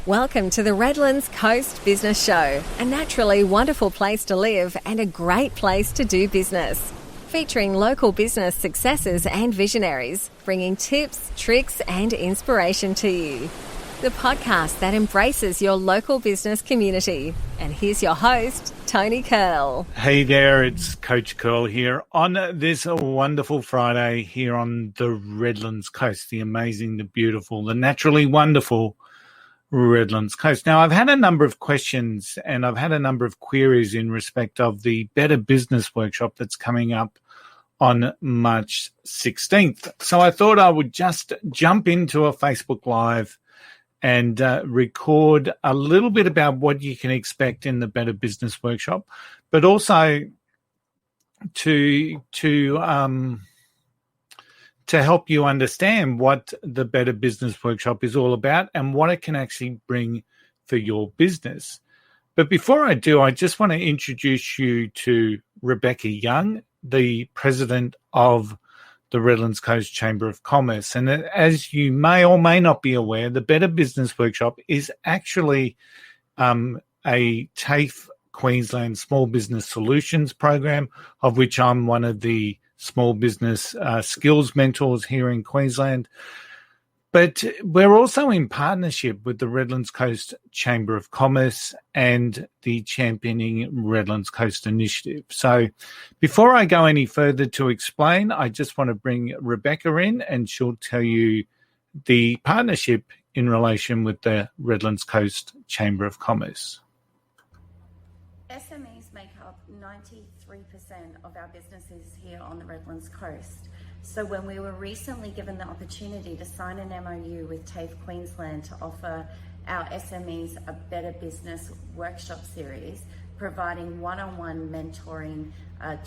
Welcome to the Redlands Coast Business Show, a naturally wonderful place to live and a great place to do business. Featuring local business successes and visionaries, bringing tips, tricks and inspiration to you. The podcast that embraces your local business community. And here's your host, Tony Curl. Hey there, it's Coach Curl here on this wonderful Friday here on the Redlands Coast, the amazing, the beautiful, the naturally wonderful Redlands Coast. Now, I've had a number of questions and I've had a number of queries in respect of the Better Business Workshop that's coming up on March 16th. So I thought I would just jump into a Facebook Live and record a little bit about what you can expect in the Better Business Workshop, but also to help you understand what the Better Business Workshop is all about and what it can actually bring for your business. But before I do, I just want to introduce you to Rebecca Young, the president of the Redlands Coast Chamber of Commerce. And as you may or may not be aware, the Better Business Workshop is actually a TAFE Queensland Small Business Solutions program, of which I'm one of the small business skills mentors here in Queensland. But we're also in partnership with the Redlands Coast Chamber of Commerce and the Championing Redlands Coast Initiative. So before I go any further to explain, I just want to bring Rebecca in and she'll tell you the partnership in relation with the Redlands Coast Chamber of Commerce. SMEs make up 93% of our businesses here on the Redlands Coast. So when we were recently given the opportunity to sign an MOU with TAFE Queensland to offer our SMEs a Better Business Workshop series, providing one-on-one mentoring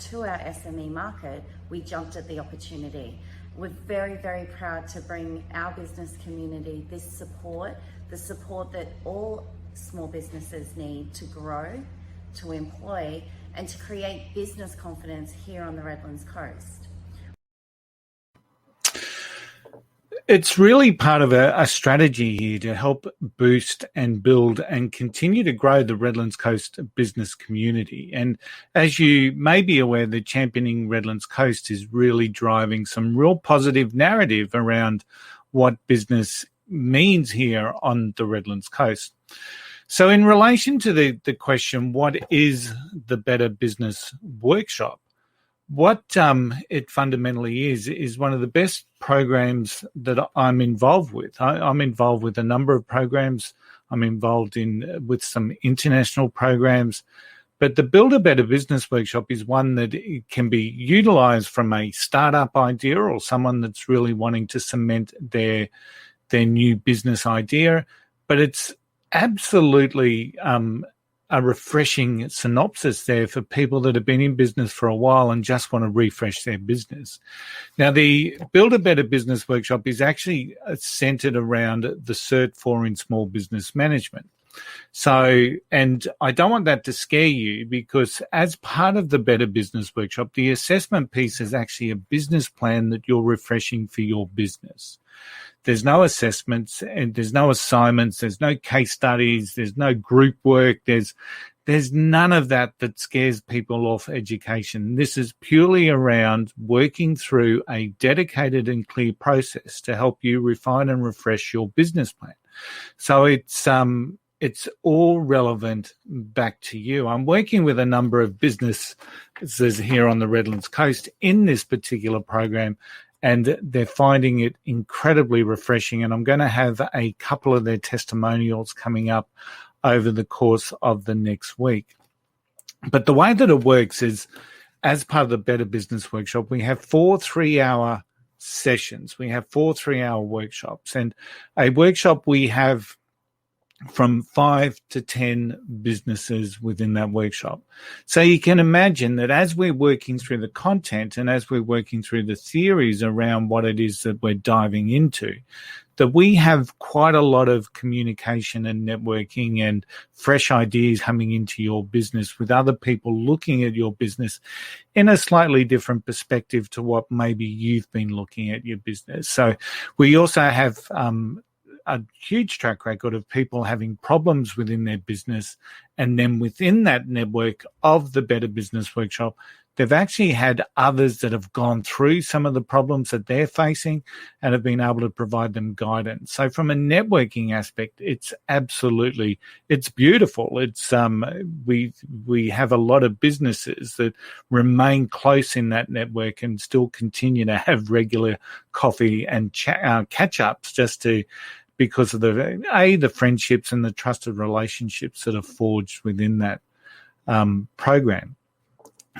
to our SME market, we jumped at the opportunity. We're very, very proud to bring our business community this support, the support that all small businesses need to grow, to employ, and to create business confidence here on the Redlands Coast. It's really part of a strategy here to help boost and build and continue to grow the Redlands Coast business community. And as you may be aware, the Championing Redlands Coast is really driving some real positive narrative around what business means here on the Redlands Coast. So in relation to the question, what is the Better Business Workshop? What it fundamentally is one of the best programs that I'm involved with. I'm involved with a number of programs. I'm involved with some international programs. But the Build a Better Business Workshop is one that it can be utilized from a startup idea or someone that's really wanting to cement their new business idea. But it's absolutely a refreshing synopsis there for people that have been in business for a while and just want to refresh their business. Now, the Build a Better Business Workshop is actually centered around the Cert 4 in Small Business Management. So, and I don't want that to scare you because as part of the Better Business Workshop, the assessment piece is actually a business plan that you're refreshing for your business. There's no assessments and there's no assignments. There's no case studies. There's no group work. There's none of that scares people off education. This is purely around working through a dedicated and clear process to help you refine and refresh your business plan. So it's all relevant back to you. I'm working with a number of businesses here on the Redlands Coast in this particular program, and they're finding it incredibly refreshing. And I'm going to have a couple of their testimonials coming up over the course of the next week. But the way that it works is, as part of the Better Business Workshop, we have 4 3-hour sessions. We have 4 3-hour workshops. And a workshop we have from 5 to 10 businesses within that workshop. So you can imagine that as we're working through the content and as we're working through the theories around what it is that we're diving into, that we have quite a lot of communication and networking and fresh ideas coming into your business with other people looking at your business in a slightly different perspective to what maybe you've been looking at your business. So we also have a huge track record of people having problems within their business. And then within that network of the Better Business Workshop, they've actually had others that have gone through some of the problems that they're facing and have been able to provide them guidance. So from a networking aspect, it's beautiful. It's we have a lot of businesses that remain close in that network and still continue to have regular coffee and catch-ups because of the friendships and the trusted relationships that are forged within that program.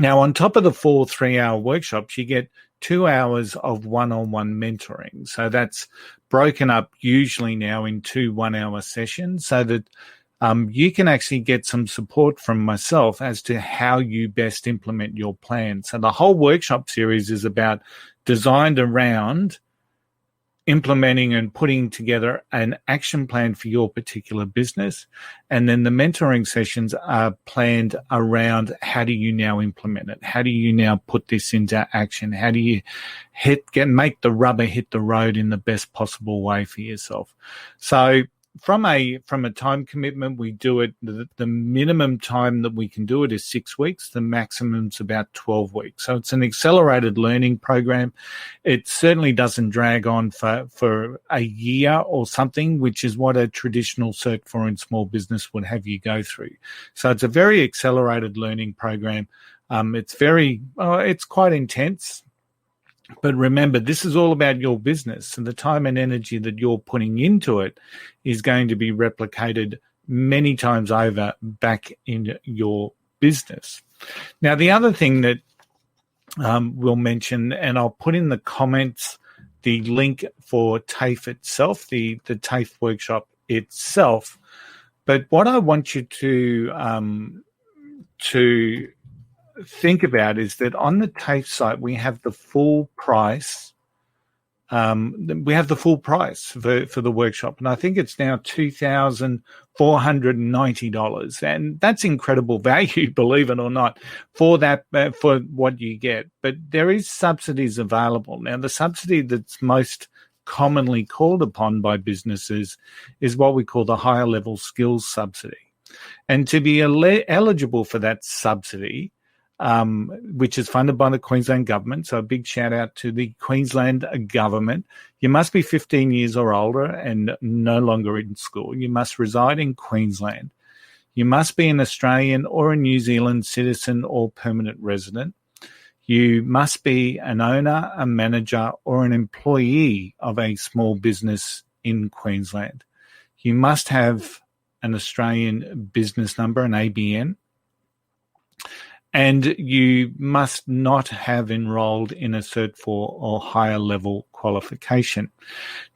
Now, on top of the 4 3-hour workshops, you get 2 hours of one-on-one mentoring. So that's broken up usually now in 2 1-hour sessions so that you can actually get some support from myself as to how you best implement your plan. So the whole workshop series is designed around implementing and putting together an action plan for your particular business. And then the mentoring sessions are planned around how do you now implement it? How do you now put this into action? How do you make the rubber hit the road in the best possible way for yourself? So from a time commitment, we do it, the minimum time that we can do it is 6 weeks. The maximum's about 12 weeks. So it's an accelerated learning program. It certainly doesn't drag on for a year or something, which is what a traditional Cert 4 in small business would have you go through. So it's a very accelerated learning program. It's quite intense. But remember, this is all about your business, and the time and energy that you're putting into it is going to be replicated many times over back in your business. Now, the other thing that we'll mention, and I'll put in the comments the link for TAFE itself, the TAFE workshop itself. But what I want you to think about is that on the TAFE site we have the full price. We have the full price for the workshop, and I think it's now $2,490, and that's incredible value, believe it or not, for what you get. But there is subsidies available now. The subsidy that's most commonly called upon by businesses is what we call the higher level skills subsidy, and to be eligible for that subsidy, which is funded by the Queensland government. So a big shout out to the Queensland government. You must be 15 years or older and no longer in school. You must reside in Queensland. You must be an Australian or a New Zealand citizen or permanent resident. You must be an owner, a manager, or an employee of a small business in Queensland. You must have an Australian business number, an ABN. And you must not have enrolled in a Cert 4 or higher level qualification.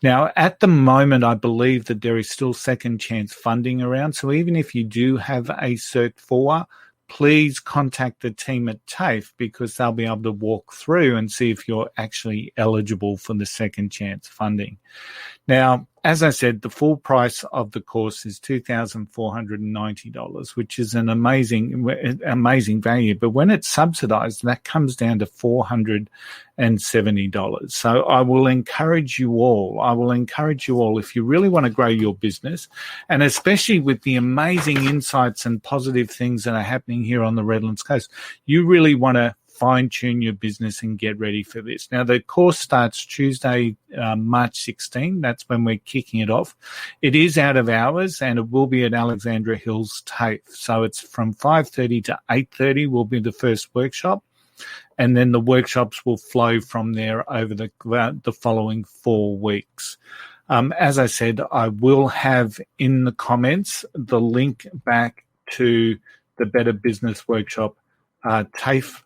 Now, at the moment, I believe that there is still second chance funding around. So even if you do have a Cert 4, please contact the team at TAFE because they'll be able to walk through and see if you're actually eligible for the second chance funding. Now, as I said, the full price of the course is $2,490, which is an amazing value. But when it's subsidized, that comes down to $470. So I will encourage you all, if you really want to grow your business, and especially with the amazing insights and positive things that are happening here on the Redlands Coast, you really want to fine-tune your business and get ready for this. Now, the course starts Tuesday, March 16. That's when we're kicking it off. It is out of hours, and it will be at Alexandra Hills TAFE. So it's from 5:30 to 8:30 will be the first workshop, and then the workshops will flow from there over the following 4 weeks. As I said, I will have in the comments the link back to the Better Business Workshop TAFE,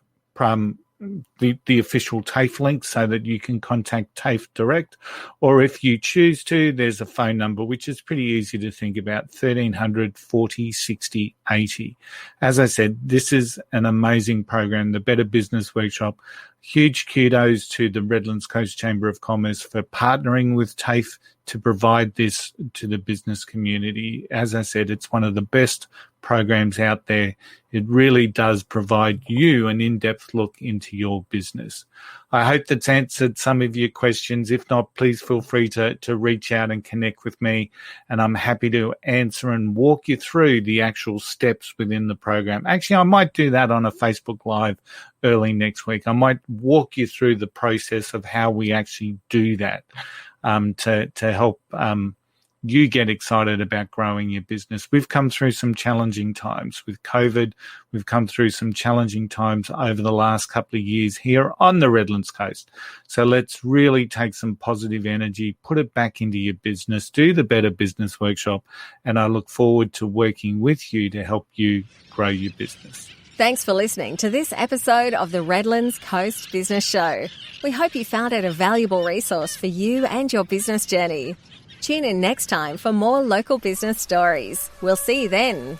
the official TAFE link, so that you can contact TAFE direct, or if you choose to, there's a phone number which is pretty easy to think about, 1300 40 60 80. As I said, this is an amazing program, the Better Business Workshop. Huge kudos to the Redlands Coast Chamber of Commerce for partnering with TAFE to provide this to the business community. As I said, it's one of the best programs out there. It really does provide you an in-depth look into your business. I hope that's answered some of your questions. If not, please feel free to reach out and connect with me, and I'm happy to answer and walk you through the actual steps within the program. Actually, I might do that on a Facebook Live early next week. I might walk you through the process of how we actually do that to help you get excited about growing your business. We've come through some challenging times with COVID. We've come through some challenging times over the last couple of years here on the Redlands Coast. So let's really take some positive energy, put it back into your business, do the Better Business Workshop, and I look forward to working with you to help you grow your business. Thanks for listening to this episode of the Redlands Coast Business Show. We hope you found it a valuable resource for you and your business journey. Tune in next time for more local business stories. We'll see you then.